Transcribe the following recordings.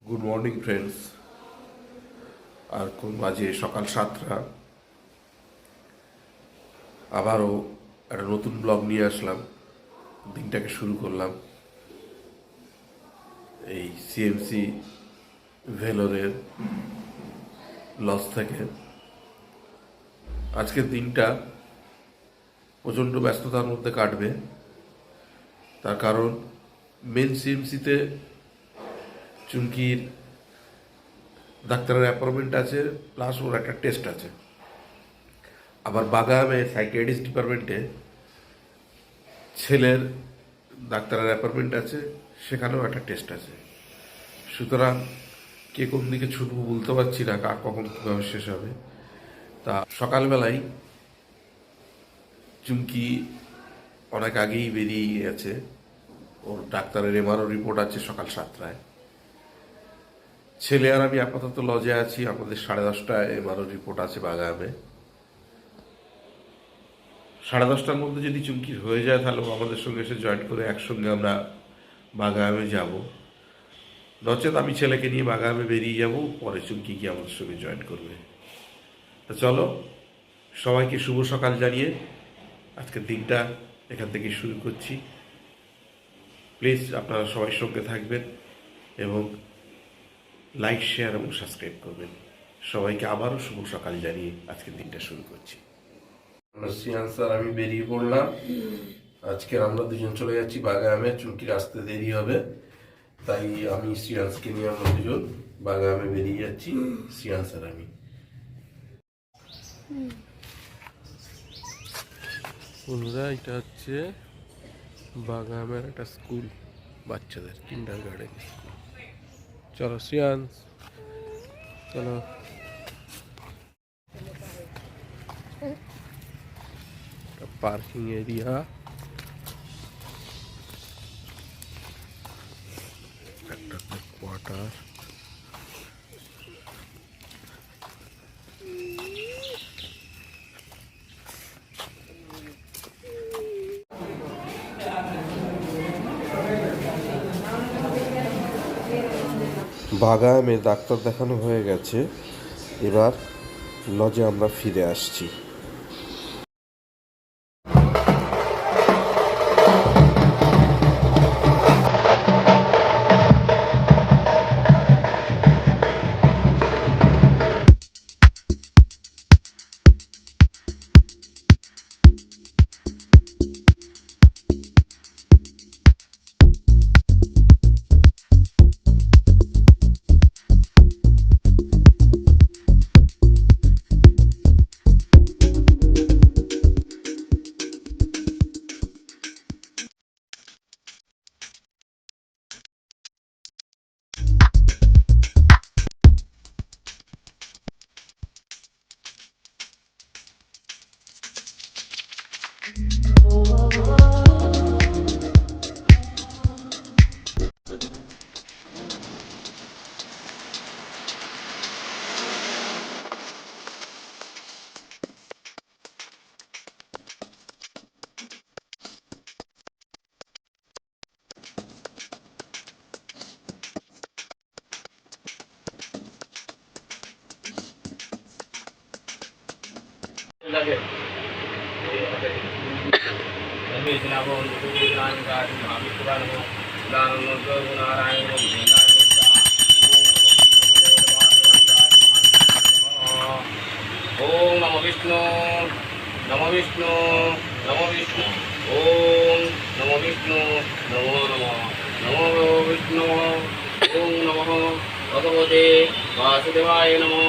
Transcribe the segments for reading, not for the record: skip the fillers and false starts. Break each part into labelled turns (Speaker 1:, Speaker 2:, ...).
Speaker 1: Good morning friends. আর কোন বাজে সকাল 7টা। আবারও একটা নতুন ব্লগ নিয়ে আসলাম, দিনটাকে শুরু করলাম এই সিএমসি ভেলোরের লস থেকে। আজকের দিনটা প্রচণ্ড ব্যস্ততার মধ্যে কাটবে, তার কারণ মেন সিএমসিতে চুমকির ডাক্তারের অ্যাপয়েন্টমেন্ট আছে, প্লাস ওর একটা টেস্ট আছে। আবার বাগামে সাইকিয়াট্রিস্ট ডিপার্টমেন্টে ছেলের ডাক্তারের অ্যাপয়েন্টমেন্ট আছে, সেখানেও একটা টেস্ট আছে। সুতরাং কে কোন দিকে ছুটবো বলতে পারছি না, কার কখন কীভাবে শেষ হবে। তা সকালবেলায় চুমকি অনেক আগেই বেরিয়ে গেছে, ওর ডাক্তারের এমআরও রিপোর্ট আছে সকাল 7টায়। ছেলে আর আমি আপাতত লজে আছি, আমাদের 10:30টায় এমআরও রিপোর্ট আছে বাগামে। 10:30টার মধ্যে যদি চুমকির হয়ে যায় তাহলে ও আমাদের সঙ্গে এসে জয়েন করে একসঙ্গে আমরা বাগামে যাব। নচেত আমি ছেলেকে নিয়ে বাগামে বেরিয়ে যাব, পরে চুমকি গিয়ে আমাদের সঙ্গে জয়েন করবে। তা চলো, সবাইকে শুভ সকাল জানিয়ে আজকের দিনটা এখান থেকে শুরু করছি। প্লিজ আপনারা সবাই সঙ্গে থাকবেন এবং লাইক, শেয়ার এবং সাবস্ক্রাইব করবেন। সবাইকে আবারও শুভ সকাল জানিয়ে আজকের দিনটা শুরু করছি। আমরা শ্রিয়াংশ আর আমি বেরিয়ে পড়লাম। আজকে আমরা দুজন চলে যাচ্ছি বাগামে, চুমকির আসতে দেরি হবে, তাই আমি শ্রিয়াংশকে নিয়ে আমরা দুজন বাগামে বেরিয়ে যাচ্ছি, শ্রিয়াংশ আর আমি। বন্ধুরা, এটা হচ্ছে বাগামের একটা স্কুল, বাচ্চাদের কিন্ডার গার্ডেন স্কুল। চলো শ্রিয়াংশ, চলো। পার্কিং এরিয়া, একটা কোয়ার্টার। বাগামে ডাক্তার দেখানো হয়ে গেছে, এবার লজে আমরা ফিরে আসছি।
Speaker 2: ओम नमो विष्णु, नमो विष्णु, नमो विष्णु। ओम नमो विष्णु, नमो नमः, नमो विष्णु। ओम नमः भगवते वासुदेवाय नमः,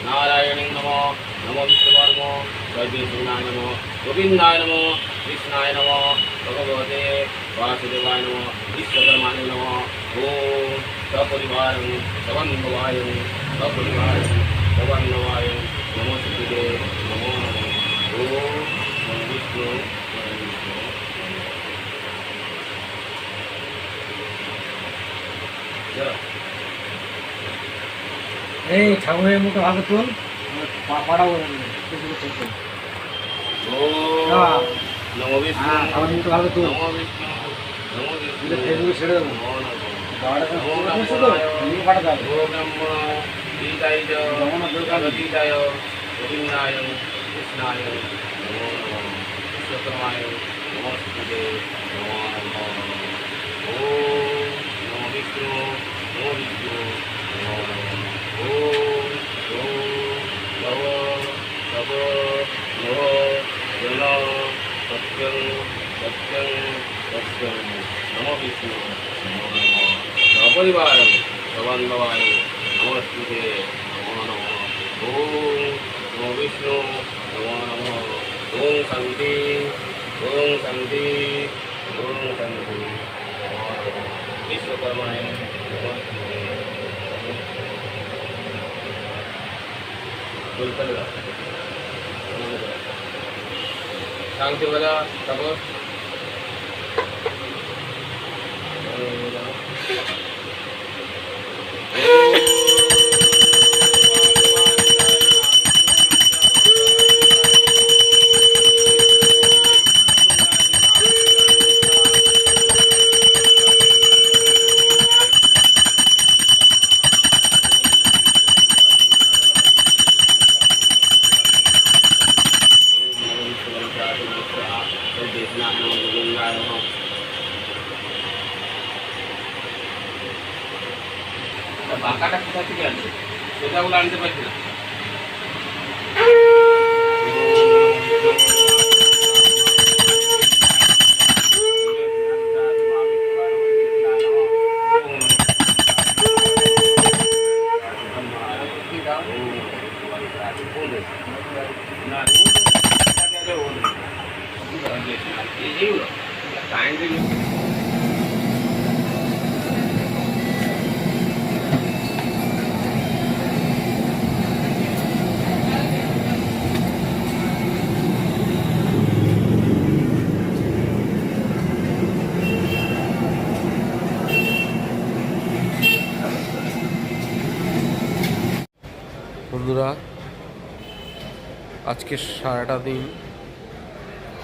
Speaker 2: नारायण नमः, नमो विष्णुवर्मो, वैष्णवाय नमः, गोविंदाय नमः, कृष्णाय नमः, भगवते वासुदेवाय नमः, विश्वकर्माय नमः। ओम सपरिवार समन्वय सपरिवार समन्वय नमो सिद्धे नमो नमः। ओम नमो विष्णु,
Speaker 3: এই ঠাকুরের মুখে ভালো তুল পাড়াবো
Speaker 2: ओम नमो विष्णु,
Speaker 3: ঠাকুরের মুখে ভালো তুল
Speaker 2: नमो विष्णु, नमो विष्णु,
Speaker 3: ফেসবুকে ছেড়ে দেবো
Speaker 2: नमो नमः। নমো ব্রহ্মণায় নমো ব্রহ্মণ গীতায় জগদীতায় গোবিন্দায় কৃষ্ণায় নমো নমঃ বিশ্বকর্মায় নমস্তুতে নমো নমঃ ওম নমো বিষ্ণু নমো বিষ্ণু নমো নমঃ ওম নব নব নব জন সত্যং সত্যং সত্যং নমো বিষ্ণু নমো নমঃ সপরিবার সবান্ধবায় নমস্তুতে নমো নমঃ ওম নমো বিষ্ণু নমো নমঃ ওম শান্তি ওম শান্তি ওম শান্তি নমো নমঃ বিশ্বকর্মায় নমস্তুতে বলতে শান্তি বলা তারপর বাঁকাটা কোথা থেকে আনছে সোজাগুলো আনতে পারছি না
Speaker 4: বন্ধুরা, আজকে সারাটা দিন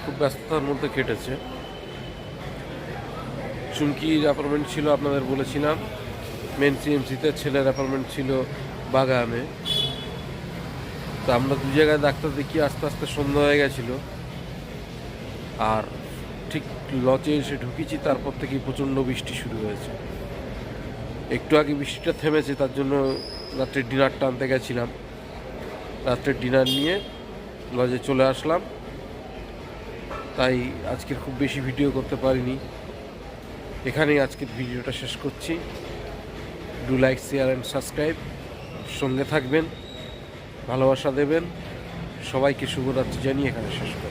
Speaker 4: খুব ব্যস্ততার মধ্যে কেটেছে। চুমকির অ্যাপার্টমেন্ট ছিল, আপনাদের বলেছিলাম মেন সিএমসিতে, ছেলের অ্যাপার্টমেন্ট ছিল বাগানে। তো আমরা দু জায়গায় ডাক্তার দেখিয়ে আস্তে আস্তে সন্ধ্যা হয়ে গেছিলো। আর ঠিক লজে এসে ঢুকেছি, তারপর থেকেই প্রচণ্ড বৃষ্টি শুরু হয়েছে। একটু আগে বৃষ্টিটা থেমেছে, তার জন্য রাত্রে ডিনারটা আনতে গেছিলাম। রাত্রের ডিনার নিয়ে লজে চলে আসলাম, তাই আজকের খুব বেশি ভিডিও করতে পারিনি। এখানেই আজকের ভিডিওটা শেষ করছি। Do like, share and subscribe. সঙ্গে থাকবেন, ভালোবাসা দেবেন। সবাইকে শুভরাত্রি জানিয়ে এখানে শেষ করি।